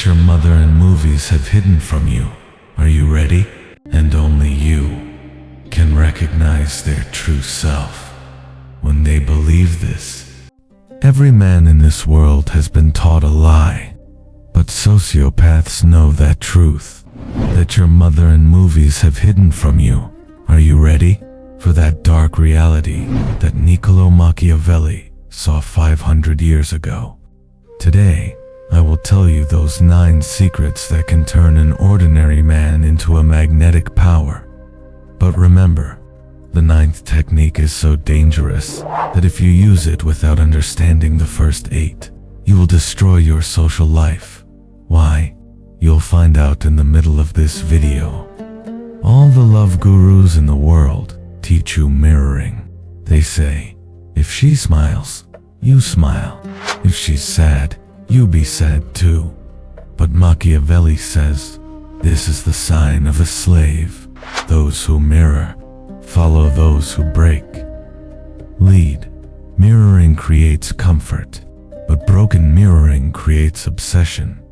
that your mother and movies have hidden from you. Are you ready? And only you can recognize their true self when they believe this. Every man in this world has been taught a lie, but sociopaths know that truth, that your mother and movies have hidden from you. Are you ready for that dark reality that Niccolò Machiavelli saw 500 years ago? Today, I will tell you those 9 secrets that can turn an ordinary man into a magnetic power. But remember, the 9th technique is so dangerous that if you use it without understanding the first 8, you will destroy your social life. Why? You'll find out in the middle of this video. All the love gurus in the world teach you mirroring. They say, if she smiles, you smile. If she's sad, you be sad too. But Machiavelli says, this is the sign of a slave. Those who mirror follow those who break. Lead. Mirroring creates comfort, but broken mirroring creates obsession.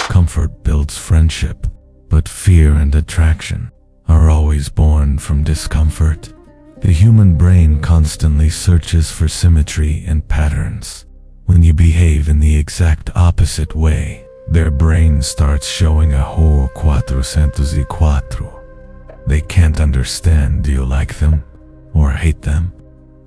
Comfort builds friendship, but fear and attraction are always born from discomfort. The human brain constantly searches for symmetry and patterns. When you behave in the exact opposite way, their brain starts showing a whole 404. They can't understand, do you like them or hate them?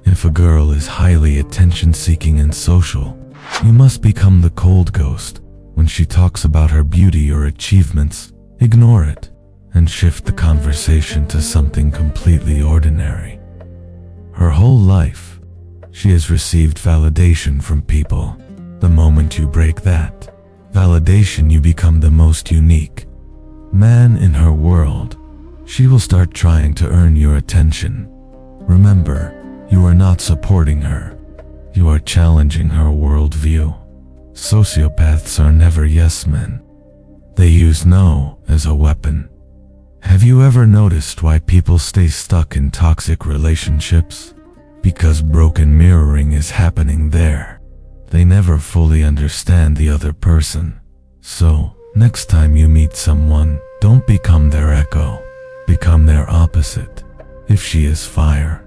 If a girl is highly attention-seeking and social, you must become the cold ghost. When she talks about her beauty or achievements, ignore it and shift the conversation to something completely ordinary. Her whole life, she has received validation from people. The moment you break that validation, you become the most unique man in her world. She will start trying to earn your attention. Remember, you are not supporting her. You are challenging her worldview. Sociopaths are never yes men. They use no as a weapon. Have you ever noticed why people stay stuck in toxic relationships? Because broken mirroring is happening there. They never fully understand the other person. So, next time you meet someone, don't become their echo. Become their opposite. If she is fire,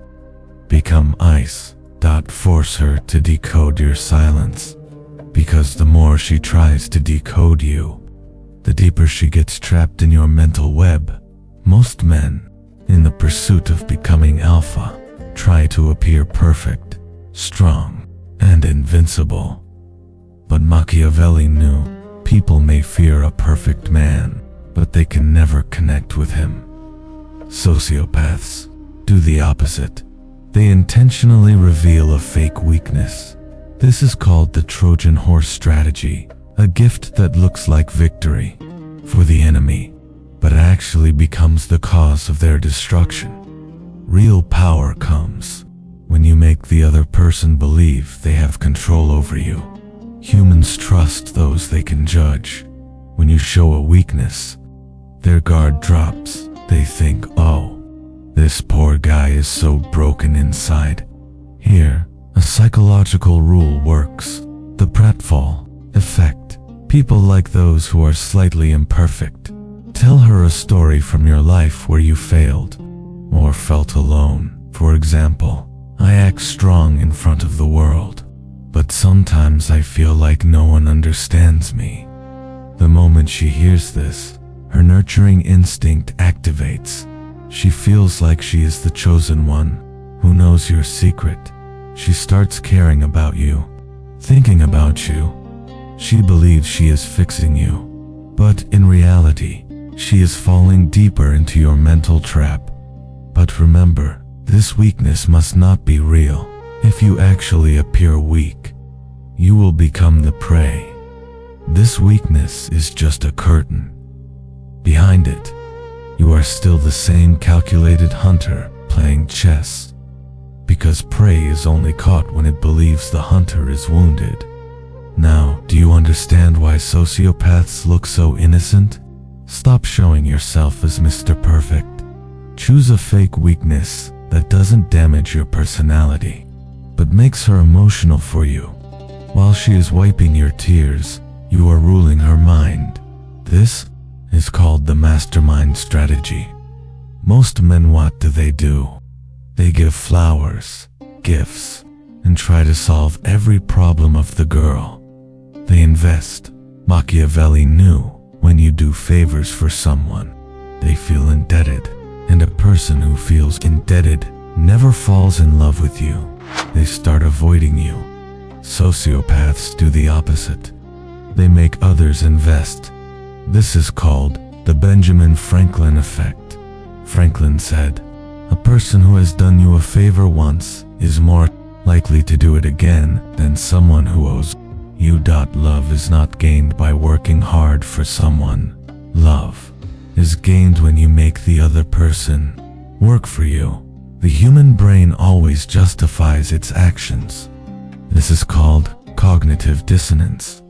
become ice. Force her to decode your silence. Because the more she tries to decode you, the deeper she gets trapped in your mental web. Most men, in the pursuit of becoming alpha, try to appear perfect, strong, and invincible. But Machiavelli knew people may fear a perfect man, but they can never connect with him. Sociopaths do the opposite. They intentionally reveal a fake weakness. This is called the Trojan horse strategy, a gift that looks like victory for the enemy, but actually becomes the cause of their destruction. Real power comes when you make the other person believe they have control over you. Humans trust those they can judge. When you show a weakness, their guard drops. They think, oh, this poor guy is so broken inside. Here, a psychological rule works. The pratfall effect. People like those who are slightly imperfect. Tell her a story from your life where you failed or felt alone. For example, I act strong in front of the world, but sometimes I feel like no one understands me. The moment she hears this, her nurturing instinct activates. She feels like she is the chosen one who knows your secret. She starts caring about you, thinking about you. She believes she is fixing you, but in reality, she is falling deeper into your mental trap. But remember, this weakness must not be real. If you actually appear weak, you will become the prey. This weakness is just a curtain. Behind it, you are still the same calculated hunter playing chess, because prey is only caught when it believes the hunter is wounded. Now, do you understand why sociopaths look so innocent? Stop showing yourself as Mr. Perfect. Choose a fake weakness that doesn't damage your personality, but makes her emotional for you. While she is wiping your tears, you are ruling her mind. This is called the mastermind strategy. Most men, what do? They give flowers, gifts, and try to solve every problem of the girl. They invest. Machiavelli knew when you do favors for someone, they feel indebted, and a person who feels indebted never falls in love with you. They start avoiding you. Sociopaths do the opposite. They make others invest. This is called the Benjamin Franklin effect. Franklin said, "A person who has done you a favor once is more likely to do it again than someone who owes you." Love is not gained by working hard for someone. Love is gained when you make the other person work for you. The human brain always justifies its actions. This is called cognitive dissonance.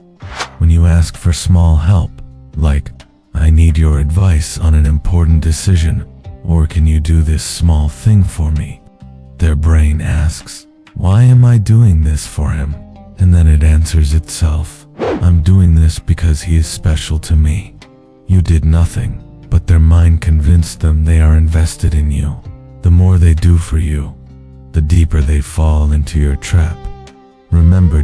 When you ask for small help, like, "I need your advice on an important decision," or "Can you do this small thing for me?" their brain asks, "Why am I doing this for him?" And then it answers itself, "I'm doing this because he is special to me." You did nothing, but their mind convinced them they are invested in you. The more they do for you, the deeper they fall into your trap. Remember,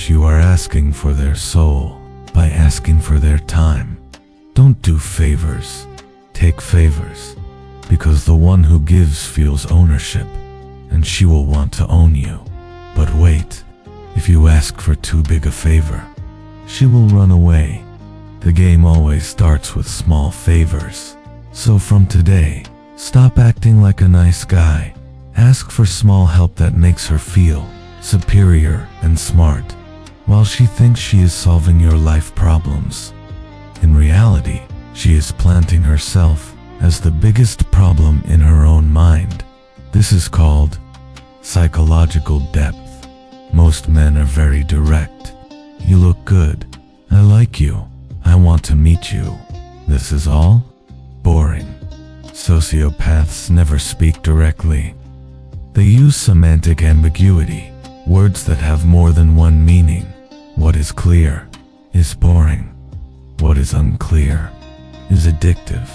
you are asking for their soul by asking for their time. Don't do favors, take favors, because the one who gives feels ownership, and she will want to own you. But wait, if you ask for too big a favor, she will run away. The game always starts with small favors. So from today, stop acting like a nice guy. Ask for small help that makes her feel superior and smart, while she thinks she is solving your life problems. In reality, she is planting herself as the biggest problem in her own mind. This is called psychological depth. Most men are very direct. "You look good. I like you. I want to meet you." This is all boring. Sociopaths never speak directly. They use semantic ambiguity, words that have more than one meaning. What is clear is boring. What is unclear is addictive.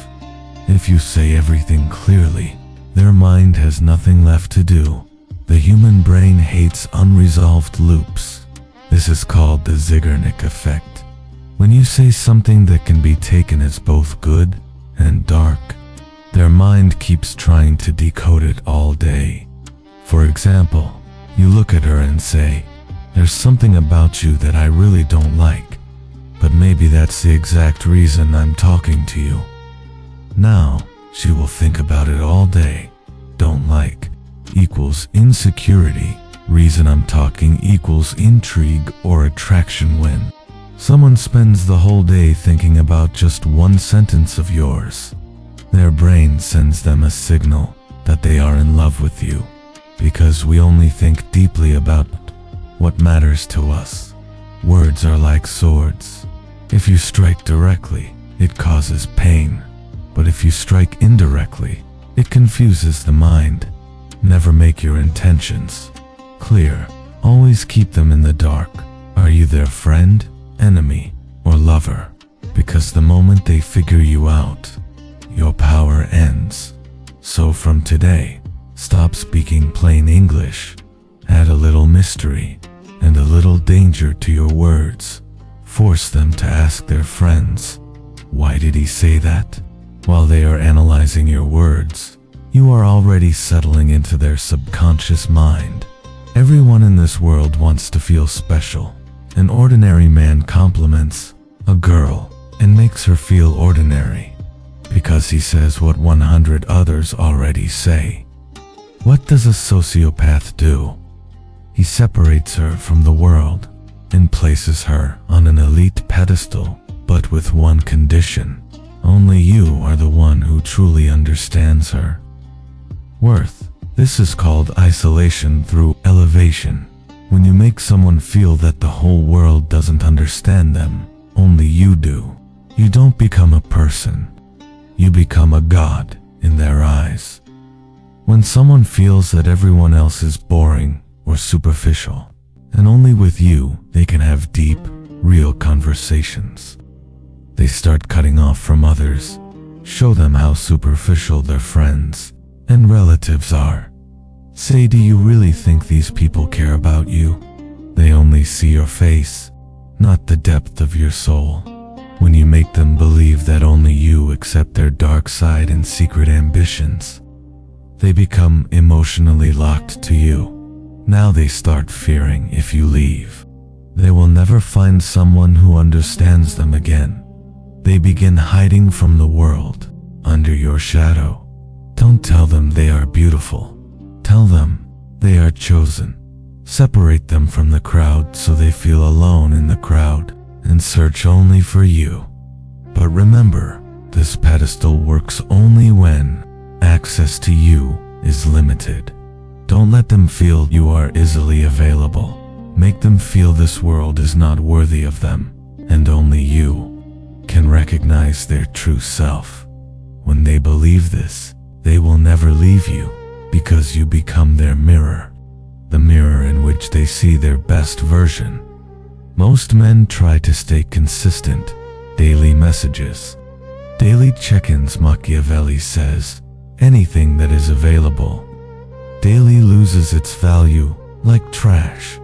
If you say everything clearly, their mind has nothing left to do. The human brain hates unresolved loops. This is called the Zeigarnik effect. When you say something that can be taken as both good and dark, their mind keeps trying to decode it all day. For example, you look at her and say, "There's something about you that I really don't like, but maybe that's the exact reason I'm talking to you." Now, she will think about it all day. Don't like equals insecurity. Reason I'm talking equals intrigue or attraction. When someone spends the whole day thinking about just one sentence of yours, their brain sends them a signal that they are in love with you, because we only think deeply about what matters to us. Words are like swords. If you strike directly, it causes pain, but if you strike indirectly, it confuses the mind. Never make your intentions clear. Always keep them in the dark. Are you their friend, enemy, or lover? Because the moment they figure you out, your power ends. So from today, stop speaking plain English. Add a little mystery and a little danger to your words. Force them to ask their friends, "Why did he say that?" While they are analyzing your words, you are already settling into their subconscious mind. Everyone in this world wants to feel special. An ordinary man compliments a girl and makes her feel ordinary, because he says what 100 others already say. What does a sociopath do? He separates her from the world and places her on an elite pedestal, but with one condition: only you are the one who truly understands her worth. This is called isolation through elevation. When you make someone feel that the whole world doesn't understand them, only you do, you don't become a person. You become a god in their eyes. When someone feels that everyone else is boring or superficial, and only with you they can have deep, real conversations, They start cutting off from others. Show them how superficial their friends and relatives are. Say, do you really think these people care about you? They only see your face, not the depth of your soul. When you make them believe that only you accept their dark side and secret ambitions, they become emotionally locked to you. Now they start fearing if you leave, they will never find someone who understands them again. They begin hiding from the world, under your shadow. Don't tell them they are beautiful. Tell them they are chosen. Separate them from the crowd so they feel alone in the crowd and search only for you. But remember, this pedestal works only when access to you is limited. Don't let them feel you are easily available. Make them feel this world is not worthy of them, and only you can recognize their true self. When they believe this, they will never leave you, because you become their mirror, the mirror in which they see their best version. Most men try to stay consistent. Daily messages, daily check-ins. Machiavelli says, anything that is available daily loses its value, like trash.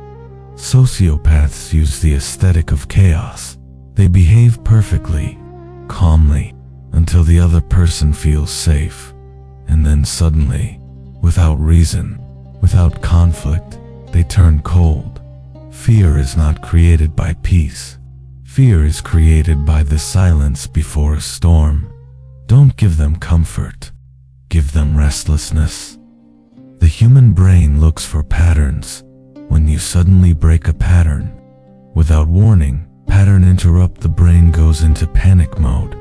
Sociopaths use the aesthetic of chaos. They behave perfectly, calmly, until the other person feels safe. And then suddenly, without reason, without conflict, they turn cold. Fear is not created by peace. Fear is created by the silence before a storm. Don't give them comfort. Give them restlessness. The human brain looks for patterns. When you suddenly break a pattern, without warning, pattern interrupt, the brain goes into panic mode.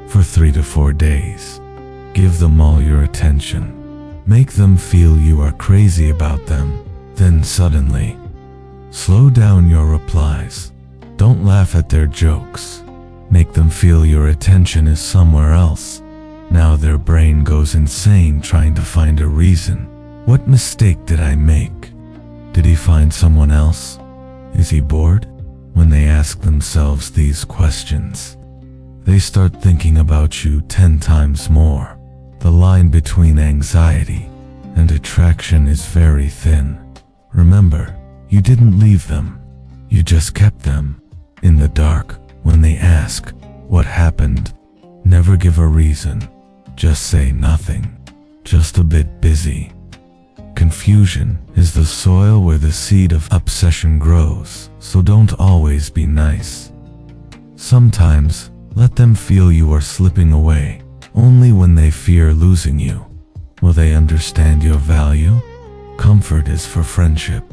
For 3 to 4 days, give them all your attention. Make them feel you are crazy about them. Then suddenly, slow down your replies. Don't laugh at their jokes. Make them feel your attention is somewhere else. Now their brain goes insane trying to find a reason. What mistake did I make? Did he find someone else? Is he bored? When they ask themselves these questions, they start thinking about you 10 times more. The line between anxiety and attraction is very thin. Remember, you didn't leave them. You just kept them in the dark. When they ask, what happened? Never give a reason. Just say nothing. Just a bit busy. Confusion is the soil where the seed of obsession grows, so don't always be nice. Sometimes, let them feel you are slipping away, only when they fear losing you. Will they understand your value? Comfort is for friendship,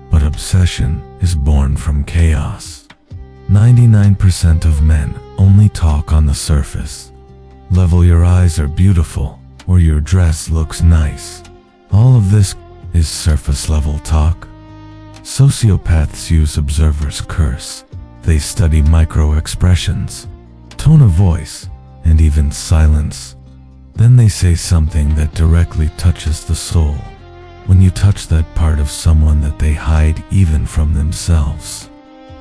but obsession is born from chaos. 99% of men only talk on the surface. Level your eyes are beautiful, or your dress looks nice. All of this is surface level talk. Sociopaths use observers' curse. They study micro expressions, tone of voice, and even silence. Then they say something that directly touches the soul. When you touch that part of someone that they hide even from themselves,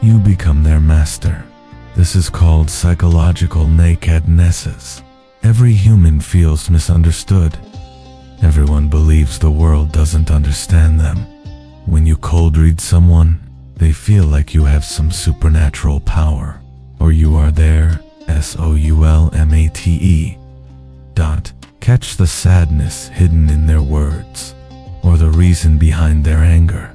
you become their master. This is called psychological nakedness. Every human feels misunderstood. Everyone believes the world doesn't understand them. When you cold read someone, they feel like you have some supernatural power, or you are their soulmate. Catch the sadness hidden in their words, or the reason behind their anger.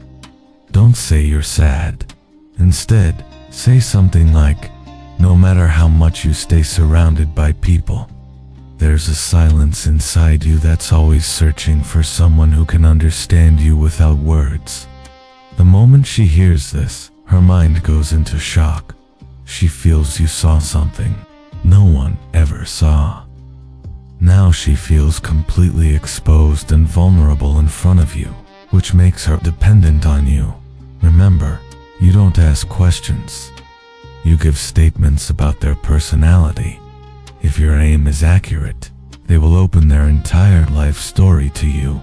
Don't say you're sad. Instead, say something like, no matter how much you stay surrounded by people, there's a silence inside you that's always searching for someone who can understand you without words. The moment she hears this, her mind goes into shock. She feels you saw something no one ever saw. Now she feels completely exposed and vulnerable in front of you, which makes her dependent on you. Remember, you don't ask questions. You give statements about their personality. If your aim is accurate, they will open their entire life story to you.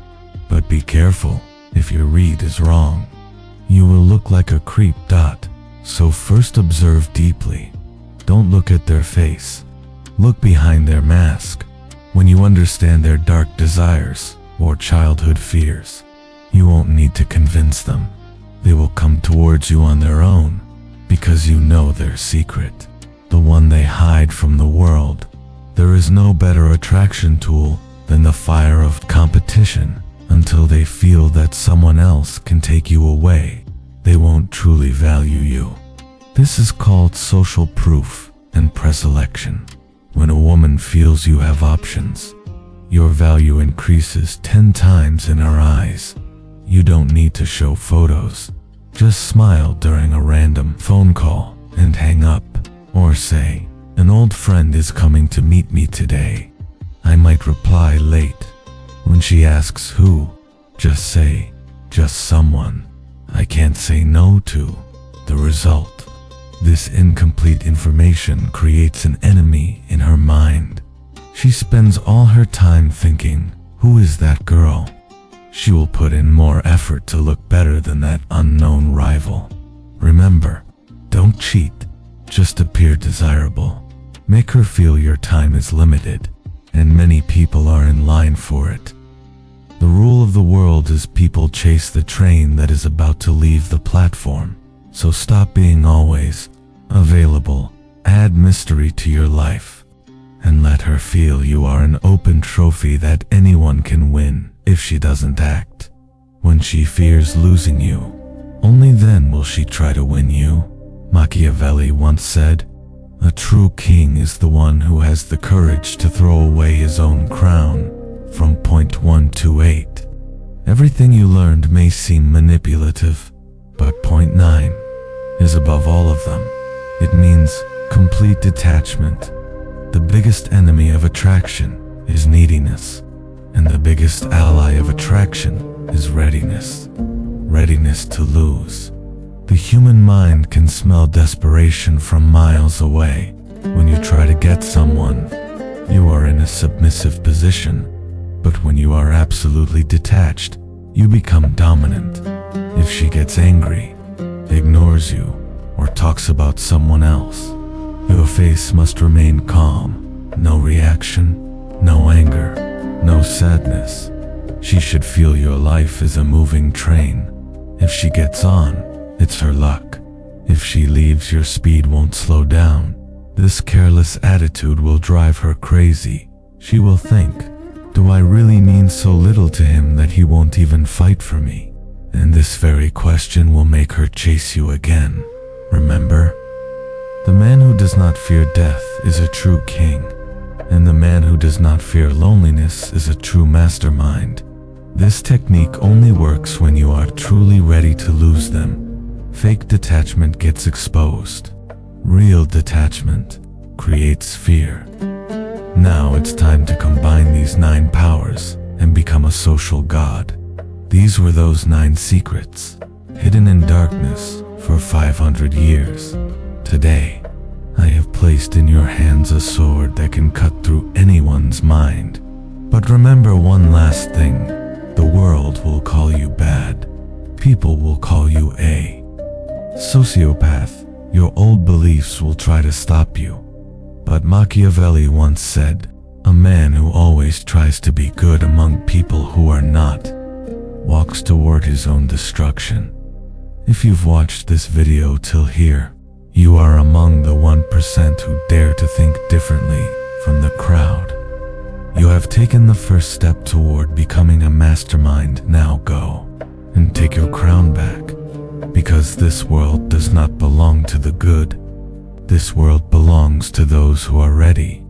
But be careful, if your read is wrong, you will look like a creep. So first observe deeply. Don't look at their face. Look behind their mask. When you understand their dark desires or childhood fears, you won't need to convince them. They will come towards you on their own because you know their secret, the one they hide from the world. There is no better attraction tool than the fire of competition. Until they feel that someone else can take you away, they won't truly value you. This is called social proof and preselection. When a woman feels you have options, your value increases 10 times in her eyes. You don't need to show photos. Just smile during a random phone call and hang up, or say, "An old friend is coming to meet me today." I might reply late. When she asks who, just say, "Just someone I can't say no to." The result: this incomplete information creates an enemy in her mind. She spends all her time thinking, "Who is that girl?" She will put in more effort to look better than that unknown rival. Remember, don't cheat, just appear desirable. Make her feel your time is limited, and many people are in line for it. The rule of the world is people chase the train that is about to leave the platform. So stop being always available, add mystery to your life, and let her feel you are an open trophy that anyone can win if she doesn't act. When she fears losing you, only then will she try to win you. Machiavelli once said, "A true king is the one who has the courage to throw away his own crown." From point 128. Everything you learned may seem manipulative, but point 9 is above all of them. It means complete detachment. The biggest enemy of attraction is neediness, and the biggest ally of attraction is readiness. Readiness to lose. The human mind can smell desperation from miles away. When you try to get someone, you are in a submissive position. But when you are absolutely detached, you become dominant. If she gets angry, ignores you, or talks about someone else, your face must remain calm. No reaction, no anger, no sadness. She should feel your life is a moving train. If she gets on, it's her luck. If she leaves, your speed won't slow down. This careless attitude will drive her crazy. She will think, "Do I really mean so little to him that he won't even fight for me?" And this very question will make her chase you again. Remember, the man who does not fear death is a true king, and the man who does not fear loneliness is a true mastermind. This technique only works when you are truly ready to lose them. Fake detachment gets exposed. Real detachment creates fear. Now it's time to combine these 9 powers and become a social god. These were those 9 secrets, hidden in darkness for 500 years. Today, I have placed in your hands a sword that can cut through anyone's mind. But remember one last thing. The world will call you bad. People will call you a sociopath. Your old beliefs will try to stop you. But Machiavelli once said, "A man who always tries to be good among people who are not, walks toward his own destruction." If you've watched this video till here, you are among the 1% who dare to think differently from the crowd. You have taken the first step toward becoming a mastermind. Now go and take your crown back, because this world does not belong to the good. This world belongs to those who are ready.